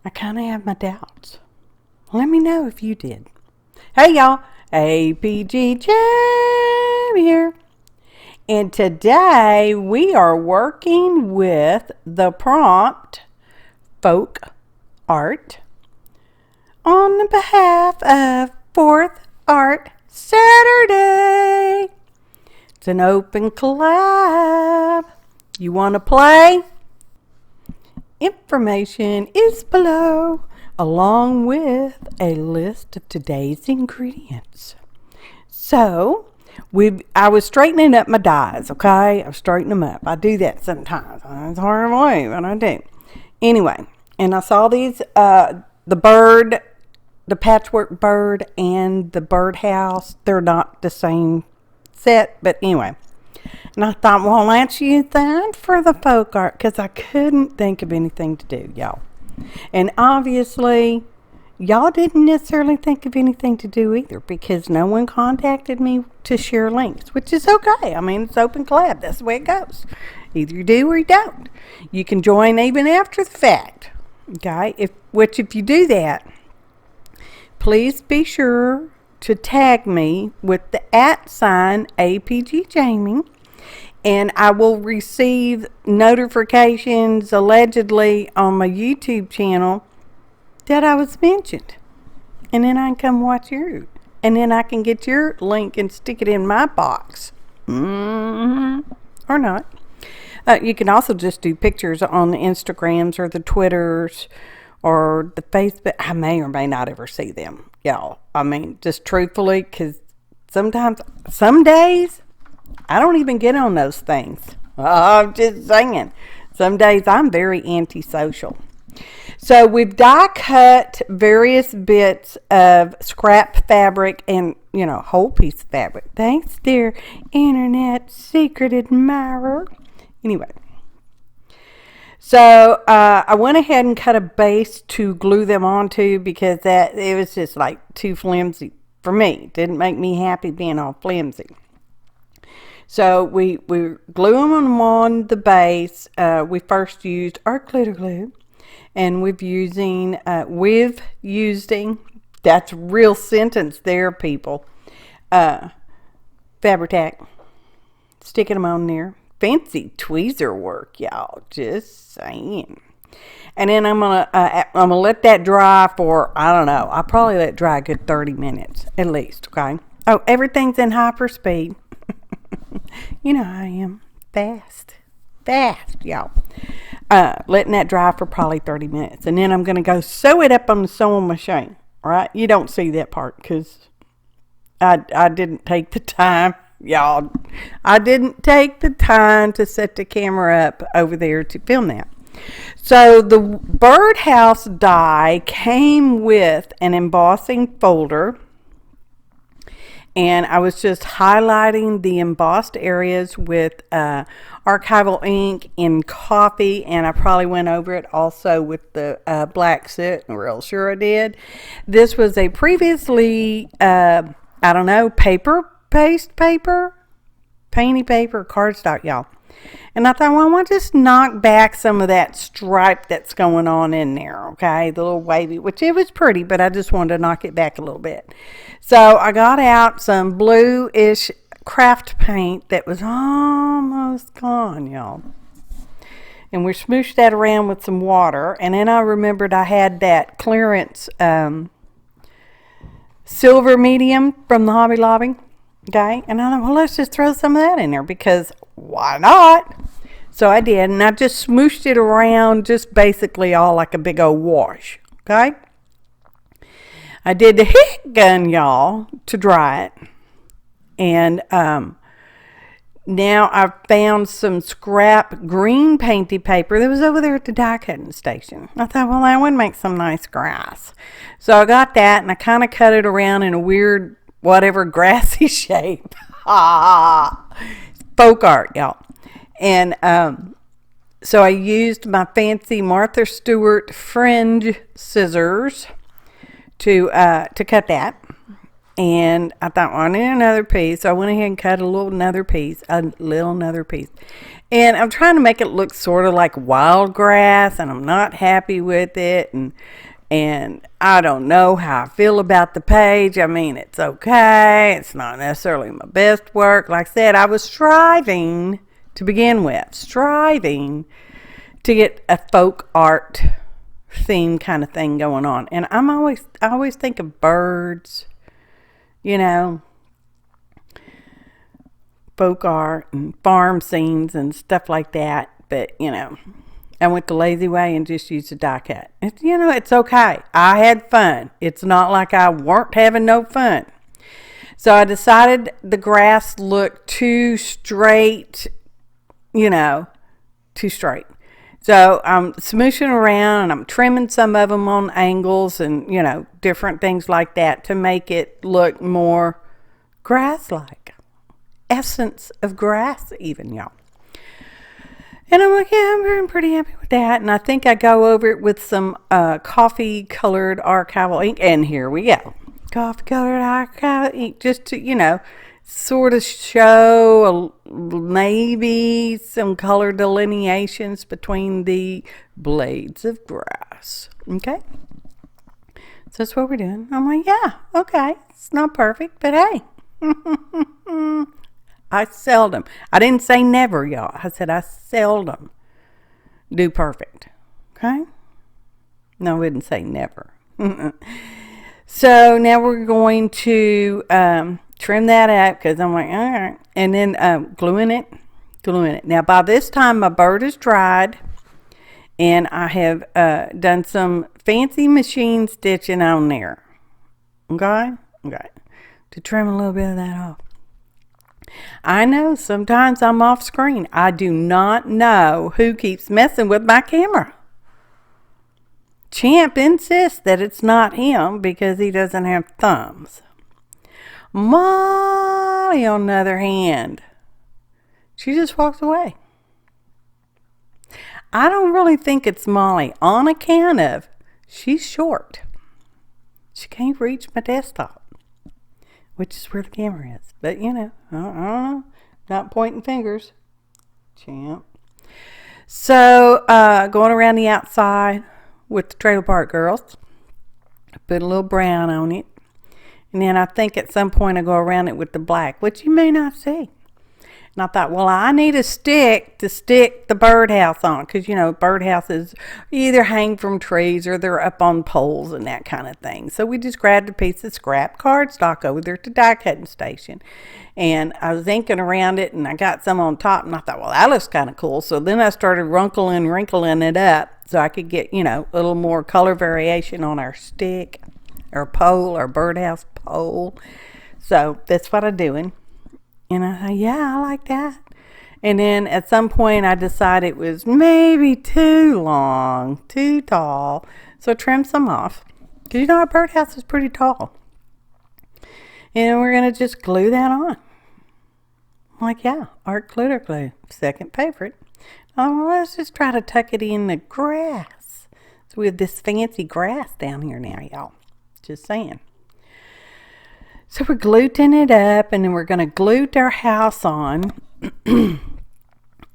I kind of have my doubts. Let me know if you did. Hey y'all, APG Jamie here. And today we are working with the prompt folk art on the behalf of 4th Art Saturday. It's an open collab. You want to play? Information is below, along with a list of today's ingredients. So, I was straightening up my dies, okay? I was straightening them up. I do that sometimes. It's hard to believe, but I do. Anyway, and I saw these, the bird, the patchwork bird, and the birdhouse. They're not the same set, but anyway. And I thought, well, let's use that for the folk art, because I couldn't think of anything to do, y'all. And obviously, y'all didn't necessarily think of anything to do either, because no one contacted me to share links, which is okay. I mean, it's open collab. That's the way it goes. Either you do or you don't. You can join even after the fact, okay? If you do that, please be sure to tag me with the @ APG Jamie, and I will receive notifications allegedly on my YouTube channel that I was mentioned. And then I can come watch yours. And then I can get your link and stick it in my box. Or not. You can also just do pictures on the Instagrams or the Twitters or the Facebook. I may or may not ever see them, y'all. I mean, just truthfully, because sometimes, some days, I don't even get on those things. I'm just saying. Some days I'm very antisocial. So we've die cut various bits of scrap fabric and, whole piece of fabric. Thanks, dear internet secret admirer. Anyway. So I went ahead and cut a base to glue them onto, because it was just like too flimsy for me. Didn't make me happy being all flimsy. So we glue them on the base. We first used our glitter glue, and we've using that's a real sentence there, people. Fabrictac, sticking them on there. Fancy tweezer work, y'all. Just saying. And then I'm gonna let that dry for, I don't know. I'll probably let it dry a good 30 minutes at least. Okay. Oh, everything's in hyper speed. You know how I am. Fast, y'all. Letting that dry for probably 30 minutes. And then I'm going to go sew it up on the sewing machine. All right? You don't see that part because I didn't take the time, y'all. I didn't take the time to set the camera up over there to film that. So the birdhouse die came with an embossing folder. And I was just highlighting the embossed areas with archival ink in coffee, and I probably went over it also with the black soot. I'm real sure I did. This was a previously, paste paper, painty paper, cardstock, y'all. And I thought, well, I want to just knock back some of that stripe that's going on in there, okay? The little wavy, which it was pretty, but I just wanted to knock it back a little bit. So I got out some bluish craft paint that was almost gone, y'all. And we smooshed that around with some water. And then I remembered I had that clearance silver medium from the Hobby Lobby. Okay, and I thought, well, let's just throw some of that in there, because why not? So I did, and I just smooshed it around, just basically all like a big old wash. Okay, I did the heat gun, y'all, to dry it, and now I've found some scrap green painty paper that was over there at the die cutting station. I thought, well, that would make some nice grass, so I got that, and I kind of cut it around in a weird, whatever, grassy shape. Folk art, y'all. And so I used my fancy Martha Stewart fringe scissors to cut that. And I thought, well, I need another piece. So I went ahead and cut another piece. And I'm trying to make it look sort of like wild grass, and I'm not happy with it. And I don't know how I feel about the page. I mean, it's okay. It's not necessarily my best work. Like I said, I was striving to begin with, striving to get a folk art theme kind of thing going on. And I always think of birds, you know, folk art and farm scenes and stuff like that. But, you know, I went the lazy way and just used a die cut. It's okay. I had fun. It's not like I weren't having no fun. So I decided the grass looked too straight, too straight. So I'm smooshing around and I'm trimming some of them on angles and, different things like that to make it look more grass-like. Essence of grass even, y'all. And I'm like, yeah, I'm pretty happy with that. And I think I go over it with some coffee-colored archival ink. And here we go. Coffee-colored archival ink just to, sort of show maybe some color delineations between the blades of grass. Okay? So that's what we're doing. I'm like, yeah, okay. It's not perfect, but hey. I didn't say never, y'all. I said I seldom do perfect. Okay? No, I wouldn't say never. So now we're going to trim that up because I'm like, all right. And then gluing it. Now, by this time, my bird is dried. And I have done some fancy machine stitching on there. Okay? Okay. To trim a little bit of that off. I know sometimes I'm off screen. I do not know who keeps messing with my camera. Champ insists that it's not him because he doesn't have thumbs. Molly, on the other hand, she just walks away. I don't really think it's Molly on account of she's short. She can't reach my desktop, which is where the camera is. But, I don't know. Not pointing fingers. Champ. So, going around the outside with the Trailer Park Girls. Put a little brown on it. And then I think at some point I go around it with the black, which you may not see. And I thought, well, I need a stick to stick the birdhouse on. Because, birdhouses either hang from trees or they're up on poles and that kind of thing. So we just grabbed a piece of scrap cardstock over there at the die cutting station. And I was inking around it and I got some on top. And I thought, well, that looks kind of cool. So then I started wrinkling it up so I could get, a little more color variation on our stick, our pole, our birdhouse pole. So that's what I'm doing. And I thought, yeah, I like that. And then at some point I decided it was maybe too long, too tall. So I trimmed some off. Because our birdhouse is pretty tall. And we're going to just glue that on. I'm like, yeah, art glitter glue. Second favorite. Oh, well, let's just try to tuck it in the grass. So we have this fancy grass down here now, y'all. Just saying. So we're gluting it up, and then we're going to glue our house on.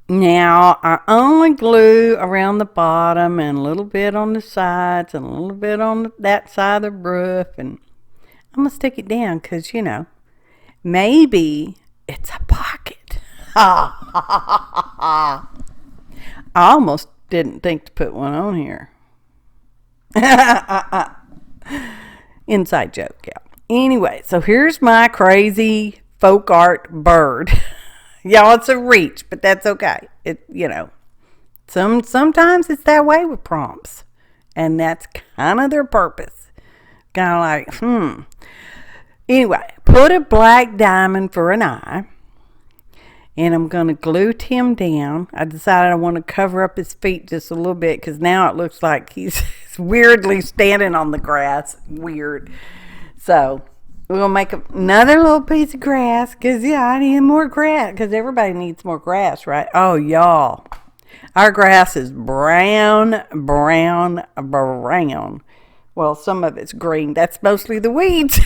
Now, I only glue around the bottom and a little bit on the sides and a little bit on that side of the roof. And I'm going to stick it down because, maybe it's a pocket. I almost didn't think to put one on here. Inside joke, yeah. Anyway, so here's my crazy folk art bird. Y'all, it's a reach, but that's okay. Sometimes it's that way with prompts. And that's kind of their purpose. Kind of like, Anyway, put a black diamond for an eye. And I'm going to glue him down. I decided I want to cover up his feet just a little bit because now it looks like he's weirdly standing on the grass. Weird. So we're going to make another little piece of grass because, I need more grass because everybody needs more grass, right? Oh, y'all. Our grass is brown. Well, some of it's green. That's mostly the weeds.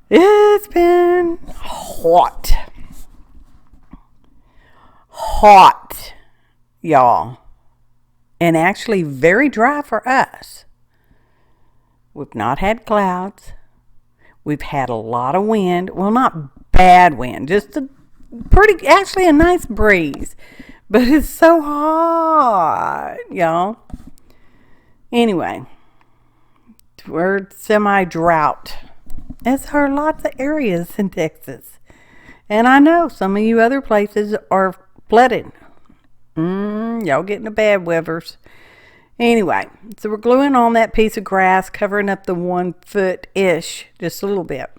It's been hot. Hot, y'all. And actually very dry for us. We've not had clouds. We've had a lot of wind. Well, not bad wind, just actually a nice breeze. But it's so hot, y'all. Anyway, we're semi-drought, as are lots of areas in Texas. And I know some of you other places are flooded. Y'all getting the bad weathers. Anyway, so we're gluing on that piece of grass, covering up the 1 foot-ish, just a little bit.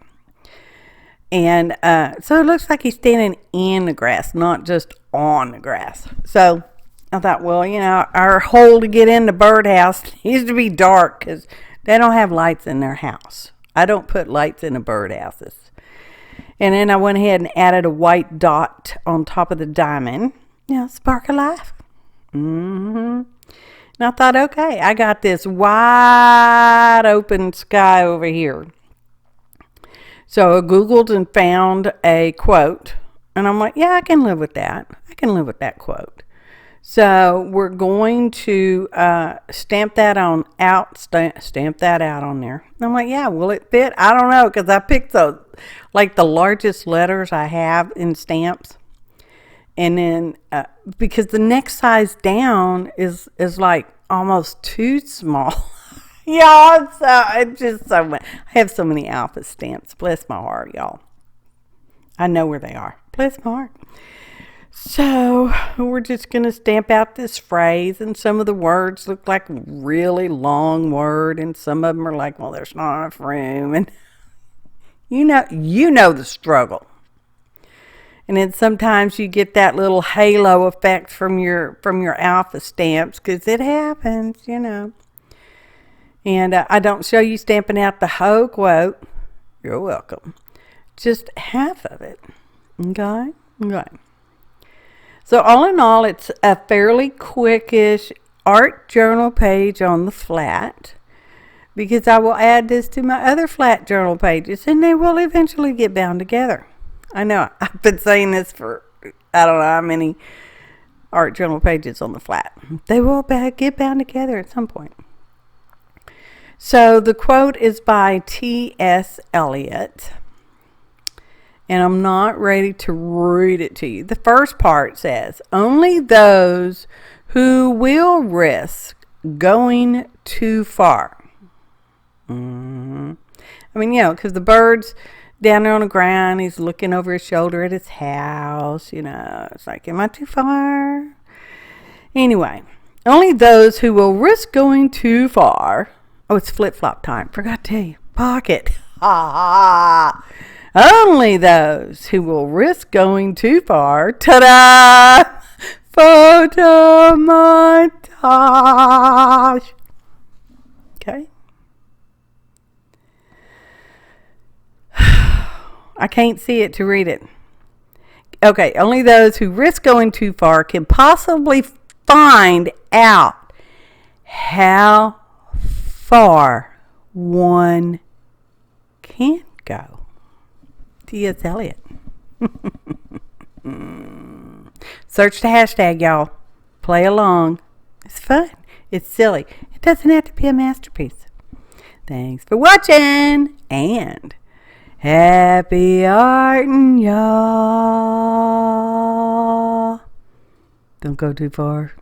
And so it looks like he's standing in the grass, not just on the grass. So I thought, well, you know, our hole to get in the birdhouse needs to be dark because they don't have lights in their house. I don't put lights in the birdhouses. And then I went ahead and added a white dot on top of the diamond. You know, spark of life. And I thought, okay, I got this wide open sky over here. So I Googled and found a quote. And I'm like, yeah, I can live with that. I can live with that quote. So we're going to stamp that out on there. And I'm like, yeah, will it fit? I don't know, because I picked the largest letters I have in stamps. And then because the next size down is like almost too small. Y'all, so it's just so much. I have so many alpha stamps. Bless my heart, y'all. I know where they are. Bless my heart. So we're just going to stamp out this phrase, and some of the words look like really long word, and some of them are like, well, there's not enough room, and you know the struggle. And then sometimes you get that little halo effect from your alpha stamps, because it happens, you know. And I don't show you stamping out the whole quote. You're welcome. Just half of it. Okay? Okay. So all in all, it's a fairly quickish art journal page on the flat, because I will add this to my other flat journal pages, and they will eventually get bound together. I know, I've been saying this for, I don't know how many art journal pages on the flat. They will get bound together at some point. So the quote is by T.S. Eliot. And I'm not ready to read it to you. The first part says, only those who will risk going too far. I mean, you know, because the bird's down there on the ground. He's looking over his shoulder at his house. You know, it's like, am I too far? Anyway, only those who will risk going too far. Oh, it's flip-flop time. Forgot to tell you. Pocket. Ha ha. Only those who will risk going too far. Ta-da! Photo montage. Okay. I can't see it to read it. Okay, only those who risk going too far can possibly find out how far one can go. T.S. Eliot. Search the hashtag, y'all. Play along. It's fun. It's silly. It doesn't have to be a masterpiece. Thanks for watching, and happy arting, y'all. Don't go too far.